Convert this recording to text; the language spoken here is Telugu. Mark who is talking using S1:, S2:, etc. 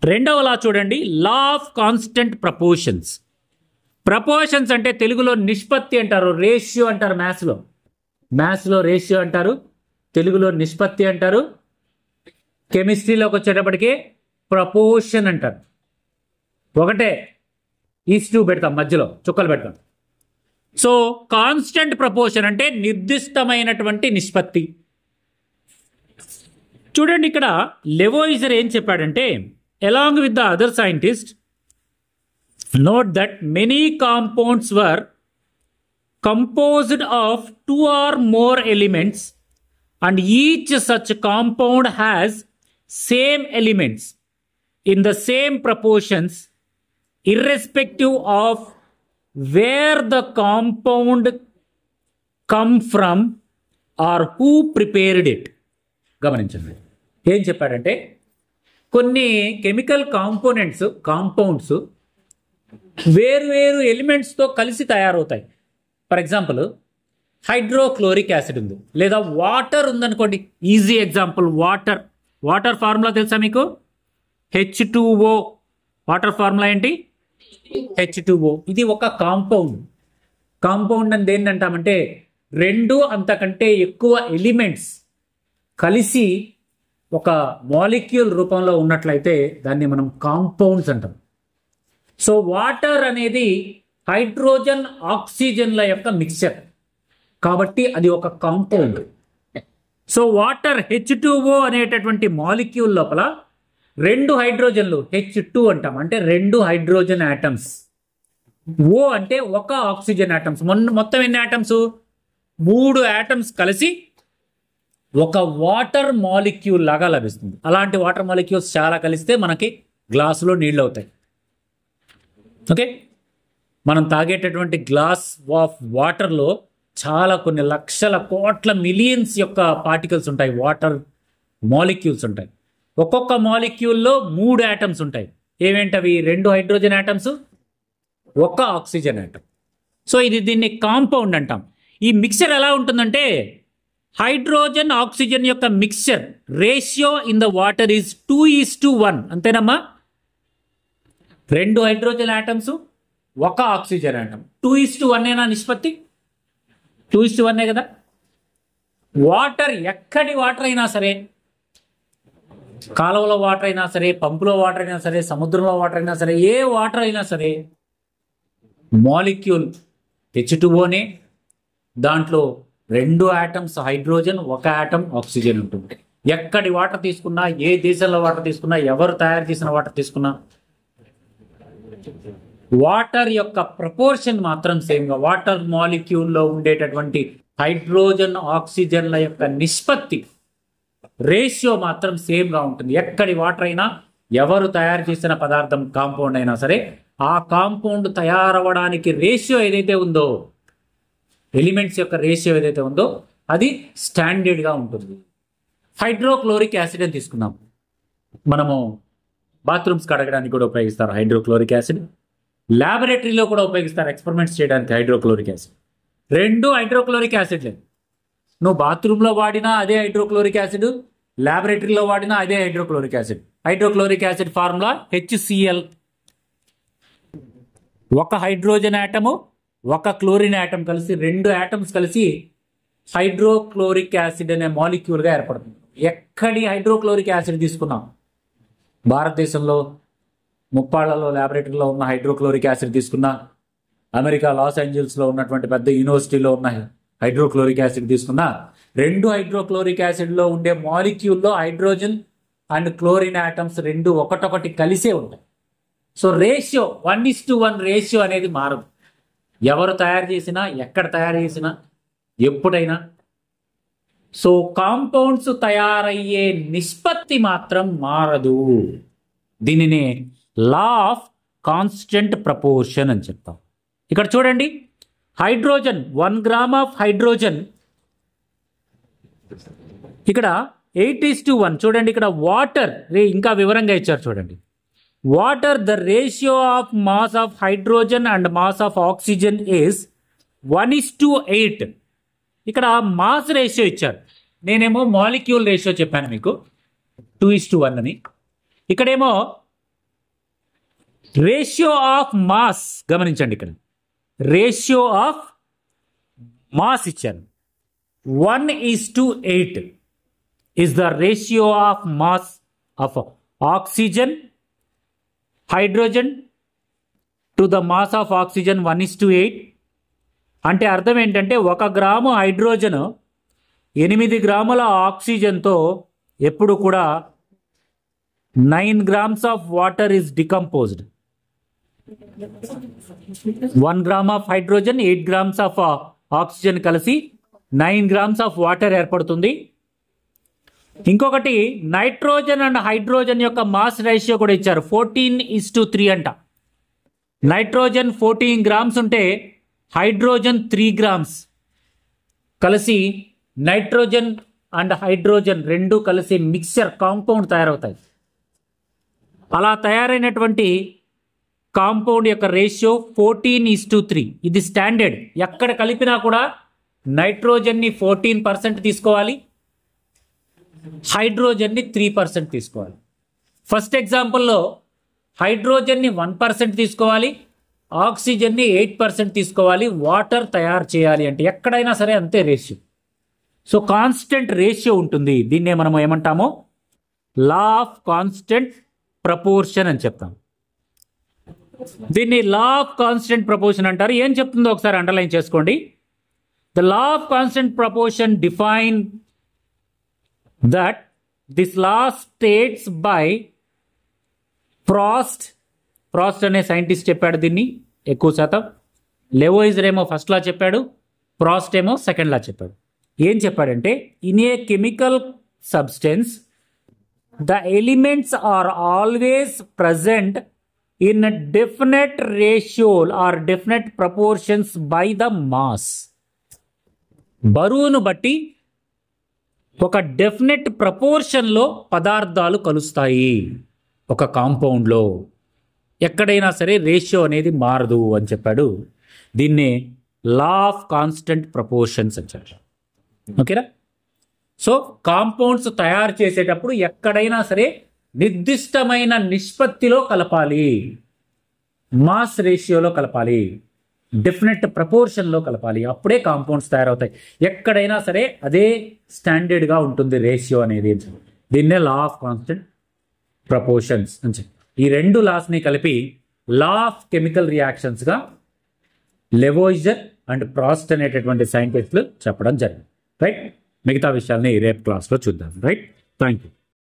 S1: రెండవ లా చూడండి, law of constant proportions. Proportions అంటే తెలుగులో నిష్పత్తి అంటారు, రేషియో అంటారు. మ్యాథ్స్లో రేషియో అంటారు, తెలుగులో నిష్పత్తి అంటారు. కెమిస్ట్రీలోకి వచ్చేటప్పటికి ప్రపోర్షన్ అంటారు. ఒకటే, ఈస్2 పెడతాం, మధ్యలో చుక్కలు పెడతాం. సో కాన్స్టెంట్ ప్రపోర్షన్ అంటే నిర్దిష్టమైనటువంటి నిష్పత్తి. చూడండి, ఇక్కడ లెవోయిజర్ ఏం చెప్పాడంటే, along with the other scientists, note that many compounds were composed of 2 or more elements and each such compound has same elements in the same proportions irrespective of where the compound come from or who prepared it. గమనించండి, ఏం చెప్పాడంటే కొన్ని కెమికల్ కాంపౌండ్స్ వేరు ఎలిమెంట్స్తో కలిసి తయారవుతాయి. ఫర్ ఎగ్జాంపుల్, హైడ్రోక్లోరిక్ యాసిడ్ ఉంది, లేదా వాటర్ ఉందనుకోండి. ఈజీ ఎగ్జాంపుల్, వాటర్ ఫార్ములా తెలుసా మీకు? H2O. వాటర్ ఫార్ములా ఏంటి? H2O. ఇది ఒక కాంపౌండ్ అని దేన్ని అంటామంటే, 2 అంతకంటే ఎక్కువ ఎలిమెంట్స్ కలిసి ఒక మాలిక్యూల్ రూపంలో ఉన్నట్లయితే దాన్ని మనం కాంపౌండ్స్ అంటాం. సో వాటర్ అనేది హైడ్రోజన్ ఆక్సిజన్ల యొక్క మిక్చర్, కాబట్టి అది ఒక కాంపౌండ్. సో వాటర్ H2O అనేటటువంటి మాలిక్యూల్ లోపల 2 హైడ్రోజన్లు, H2 అంటాం, అంటే 2 హైడ్రోజన్ ఆటమ్స్. O అంటే ఒక ఆక్సిజన్ ఆటమ్స్. మొత్తం ఎన్ని ఆటమ్స్? 3 ఆటమ్స్ కలిసి ఒక వాటర్ మాలిక్యూల్ లాగా లభిస్తుంది. అలాంటి వాటర్ మాలిక్యూల్స్ చాలా కలిస్తే మనకి గ్లాసులో నీళ్ళు అవుతాయి. ఓకే, మనం తాగేటటువంటి గ్లాస్ ఆఫ్ వాటర్లో చాలా కొన్ని లక్షల కోట్ల మిలియన్స్ యొక్క పార్టికల్స్ ఉంటాయి, వాటర్ మాలిక్యూల్స్ ఉంటాయి. ఒక్కొక్క మాలిక్యూల్లో 3 ఆటమ్స్ ఉంటాయి. ఏమేంటవి? 2 హైడ్రోజన్ ఆటమ్స్, ఒక ఆక్సిజన్ ఆటమ్. సో దీన్ని కాంపౌండ్ అంటాం. ఈ మిక్చర్ ఎలా ఉంటుందంటే, హైడ్రోజన్ ఆక్సిజన్ యొక్క mixture ratio in the water is 2:1. అంతేనమ్మా? 2 హైడ్రోజన్ ఆటమ్స్, ఒక ఆక్సిజన్ ఆటమ్. 2:1 నిష్పత్తి? 2:1 కదా. వాటర్, ఎక్కడి వాటర్ అయినా సరే, కాలువలో వాటర్ అయినా సరే, పంపులో వాటర్ అయినా సరే, సముద్రంలో వాటర్ అయినా సరే, ఏ వాటర్ అయినా సరే, మాలిక్యూల్ H2Oనే, దాంట్లో 2 ఆటమ్స్ హైడ్రోజన్, ఒక ఆటమ్ ఆక్సిజన్ ఉంటుంది. ఎక్కడి వాటర్ తీసుకున్నా, ఏ దేశంలో వాటర్ తీసుకున్నా, ఎవరు తయారు చేసిన వాటర్ తీసుకున్నా, వాటర్ యొక్క ప్రపోర్షన్ మాత్రం సేమ్గా, వాటర్ మాలిక్యూల్లో ఉండేటటువంటి హైడ్రోజన్ ఆక్సిజన్ల యొక్క నిష్పత్తి, రేషియో మాత్రం సేమ్గా ఉంటుంది. ఎక్కడి వాటర్ అయినా, ఎవరు తయారు చేసిన పదార్థం కాంపౌండ్ అయినా సరే, ఆ కాంపౌండ్ తయారవడానికి రేషియో ఏదైతే ఉందో, ఎలిమెంట్స్ యొక్క రేషియో ఏదైతే ఉందో, అది స్టాండర్డ్గా ఉంటుంది. హైడ్రోక్లోరిక్ యాసిడ్ అని తీసుకున్నాం, మనము బాత్రూమ్స్ కడగడానికి కూడా ఉపయోగిస్తారు హైడ్రోక్లోరిక్ యాసిడ్. ల్యాబొరేటరీలో కూడా ఉపయోగిస్తారు ఎక్స్పెరిమెంట్స్ చేయడానికి హైడ్రోక్లోరిక్ యాసిడ్. 2 హైడ్రోక్లోరిక్ యాసిడ్లే. నువ్వు బాత్రూంలో వాడినా అదే హైడ్రోక్లోరిక్ యాసిడ్, ల్యాబొరేటరీలో వాడినా అదే hydrochloric acid. Hydrochloric acid formula HCl. ఒక హైడ్రోజన్ ఆటము, ఒక క్లోరిన్ ఆటం కలిసి, 2 ఆటమ్స్ కలిసి హైడ్రోక్లోరిక్ యాసిడ్ అనే మాలిక్యూల్గా ఏర్పడుతుంది. ఎక్కడి హైడ్రోక్లోరిక్ యాసిడ్ తీసుకున్నాం, భారతదేశంలో ముప్పాళ్లలో ల్యాబొరేటరీలో ఉన్న హైడ్రోక్లోరిక్ యాసిడ్ తీసుకున్నా, అమెరికా లాస్ ఏంజల్స్లో ఉన్నటువంటి పెద్ద యూనివర్సిటీలో ఉన్న హైడ్రోక్లోరిక్ యాసిడ్ తీసుకున్నా, 2 హైడ్రోక్లోరిక్ యాసిడ్లో ఉండే మాలిక్యూల్లో హైడ్రోజన్ అండ్ క్లోరిన్ ఆటమ్స్ 2 ఒకటొకటి కలిసే ఉంటాయి. సో రేషియో 1:1 రేషియో అనేది మారదు. ఎవరు తయారు చేసినా, ఎక్కడ తయారు చేసినా, ఎప్పుడైనా. సో కాంపౌండ్స్ తయారయ్యే నిష్పత్తి మాత్రం మారదు. దీనినే లా ఆఫ్ కాన్స్టెంట్ ప్రపోర్షన్ అని చెప్తాం. ఇక్కడ చూడండి, హైడ్రోజన్ 1 గ్రామ్ ఆఫ్ హైడ్రోజన్, ఇక్కడ 8:1. చూడండి, ఇక్కడ వాటర్ ఇంకా వివరంగా ఇచ్చారు. చూడండి, water the ratio of mass of hydrogen and mass of oxygen is 1:8. ఇక్కడ మాస్ రేషియో ఇచ్చారు, నేనేమో మాలిక్యూల్ రేషియో చెప్పాను మీకు 2:1 అని. ఇక్కడేమో రేషియో ఆఫ్ మాస్ గమనించండి, ఇక్కడ రేషియో ఆఫ్ మాస్ ఇచ్చాను. 1:8 is the ratio of mass of oxygen, hydrogen to the mass of oxygen 1:8. అంటే అర్థం ఏంటంటే 1 గ్రాము హైడ్రోజన్ 8 గ్రాముల ఆక్సిజన్తో ఎప్పుడు కూడా 9 grams of water is decomposed. 1 gram of hydrogen 8 grams of oxygen కలిసి 9 grams of water ఏర్పడుతుంది. ఇంకొకటి నైట్రోజన్ అండ్ హైడ్రోజన్ యొక్క మాస్ రేషియో కూడా ఇచ్చారు, 14:3 అంట. నైట్రోజన్ 14 grams ఉంటే హైడ్రోజన్ 3 grams కలిసి నైట్రోజన్ అండ్ హైడ్రోజన్ రెండు కలిసి మిక్చర్ కాంపౌండ్ తయారవుతాయి. అలా తయారైనటువంటి కాంపౌండ్ యొక్క రేషియో 14:3. ఇది స్టాండర్డ్. ఎక్కడ కలిపినా కూడా నైట్రోజన్ని 14% తీసుకోవాలి, హైడ్రోజన్ని 3% తీసుకోవాలి. ఫస్ట్ ఎగ్జాంపుల్లో హైడ్రోజన్ని 1% తీసుకోవాలి, ఆక్సిజన్ని 8% తీసుకోవాలి. వాటర్ తయారు చేయాలి అంటే ఎక్కడైనా సరే అంతే రేషియో. సో కాన్స్టెంట్ రేషియో ఉంటుంది. దీన్నే మనం ఏమంటామో లా ఆఫ్ కాన్స్టెంట్ ప్రపోర్షన్ అని చెప్తాం. దీన్ని లా ఆఫ్ కాన్స్టెంట్ ప్రపోర్షన్ అంటారు. ఏం చెప్తుందో ఒకసారి అండర్లైన్ చేసుకోండి. The law of constant proportion define that this law states by ప్రాస్ట్ అనే సైంటిస్ట్ చెప్పాడు దీన్ని ఎక్కువ శాతం. లెవోయిజర్ ఏమో ఫస్ట్ లా చెప్పాడు, ప్రాస్ట్ ఏమో సెకండ్ లా చెప్పాడు. ఏం చెప్పాడంటే in a chemical substance the elements are always present in a definite ratio or definite proportions by the mass. బరువును బట్టి ఒక డెఫినెట్ ప్రపోర్షన్లో పదార్థాలు కలుస్తాయి ఒక కాంపౌండ్లో. ఎక్కడైనా సరే రేషియో అనేది మారదు అని చెప్పాడు. దీన్నే లా ఆఫ్ కాన్స్టెంట్ ప్రపోర్షన్స్ అంటారు. ఓకేనా? సో కాంపౌండ్స్ తయారు చేసేటప్పుడు ఎక్కడైనా సరే నిర్దిష్టమైన నిష్పత్తిలో కలపాలి, మాస్ రేషియోలో కలపాలి, డెఫినెట్ ప్రపోర్షన్లో కలపాలి. అప్పుడే కాంపౌండ్స్ తయారవుతాయి. ఎక్కడైనా సరే అదే స్టాండర్డ్గా ఉంటుంది రేషియో అనేది. దీన్నే లా ఆఫ్ కాన్స్టెంట్ ప్రపోర్షన్స్ అని చెప్పి ఈ రెండు లాస్ని కలిపి లా ఆఫ్ కెమికల్ రియాక్షన్స్గా లెవోయిజర్ అండ్ ప్రాస్ట్ అనేటటువంటి సైంటిస్టులు చెప్పడం జరిగింది. రైట్? మిగతా విషయాల్ని రేపు క్లాస్లో చూద్దాం. రైట్? Thank you.